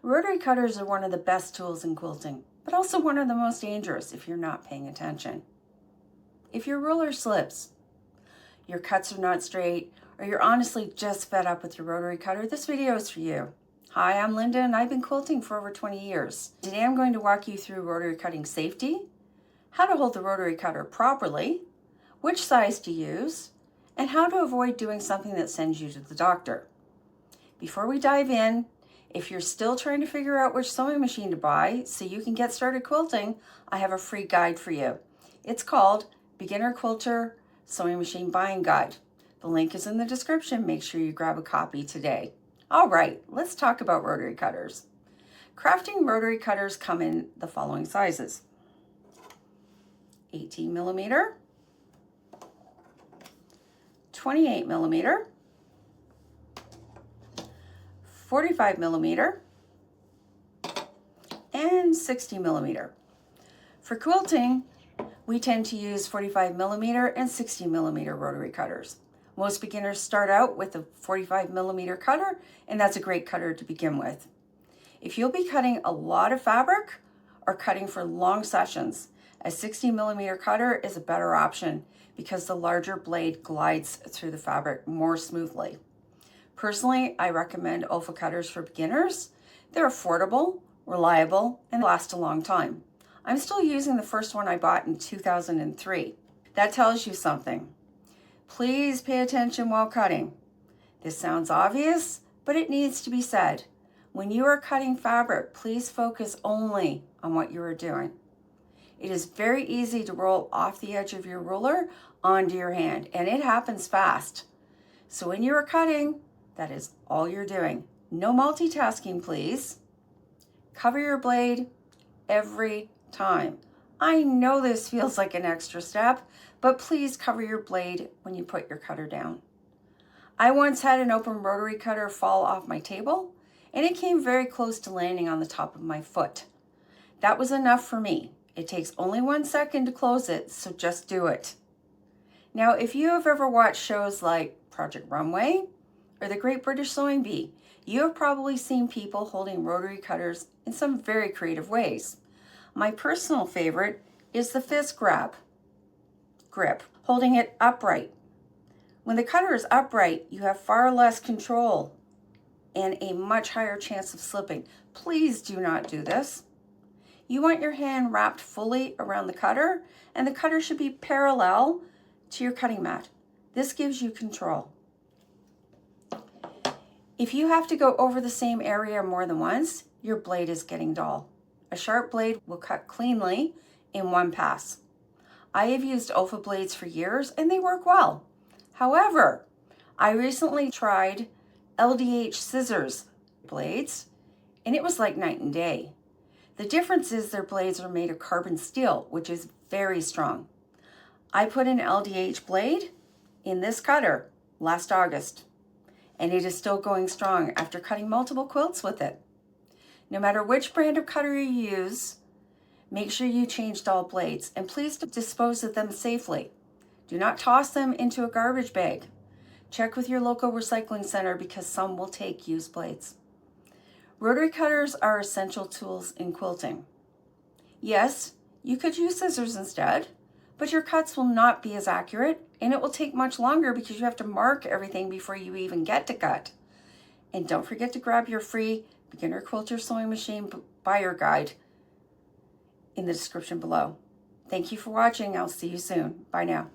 Rotary cutters are one of the best tools in quilting, but also one of the most dangerous if you're not paying attention. If your ruler slips, your cuts are not straight, or you're honestly just fed up with your rotary cutter, this video is for you. Hi, I'm Linda and I've been quilting for over 20 years. Today I'm going to walk you through rotary cutting safety, how to hold the rotary cutter properly, which size to use, and how to avoid doing something that sends you to the doctor. Before we dive in, if you're still trying to figure out which sewing machine to buy so you can get started quilting, I have a free guide for you. It's called Beginner Quilter Sewing Machine Buying Guide. The link is in the description. Make sure you grab a copy today. All right, let's talk about rotary cutters. Crafting rotary cutters come in the following sizes: 18 millimeter, 28 millimeter, 45 millimeter, and 60 millimeter. For quilting, we tend to use 45 millimeter and 60 millimeter rotary cutters. Most beginners start out with a 45 millimeter cutter, and that's a great cutter to begin with. If you'll be cutting a lot of fabric or cutting for long sessions, a 60 millimeter cutter is a better option because the larger blade glides through the fabric more smoothly. Personally, I recommend Olfa cutters for beginners. They're affordable, reliable, and last a long time. I'm still using the first one I bought in 2003. That tells you something. Please pay attention while cutting. This sounds obvious, but it needs to be said. When you are cutting fabric, please focus only on what you are doing. It is very easy to roll off the edge of your ruler onto your hand, and it happens fast. So when you are cutting, that is all you're doing. No multitasking, please. Cover your blade every time. I know this feels like an extra step, but please cover your blade when you put your cutter down. I once had an open rotary cutter fall off my table, and it came very close to landing on the top of my foot. That was enough for me. It takes only 1 second to close it, so just do it. Now, if you have ever watched shows like Project Runway or the Great British Sewing Bee, you have probably seen people holding rotary cutters in some very creative ways. My personal favorite is the fist grip, holding it upright. When the cutter is upright, you have far less control and a much higher chance of slipping. Please do not do this. You want your hand wrapped fully around the cutter, and the cutter should be parallel to your cutting mat. This gives you control. If you have to go over the same area more than once, your blade is getting dull. A sharp blade will cut cleanly in one pass. I have used Olfa blades for years and they work well. However, I recently tried LDH Scissors blades and it was like night and day. The difference is their blades are made of carbon steel, which is very strong. I put an LDH blade in this cutter last August, and it is still going strong after cutting multiple quilts with it. No matter which brand of cutter you use, make sure you change dull blades, and please dispose of them safely. Do not toss them into a garbage bag. Check with your local recycling center because some will take used blades. Rotary cutters are essential tools in quilting. Yes, you could use scissors instead, but your cuts will not be as accurate and it will take much longer because you have to mark everything before you even get to cut. And don't forget to grab your free Beginner Quilter Sewing Machine Buyer Guide in the description below. Thank you for watching. I'll see you soon. Bye now.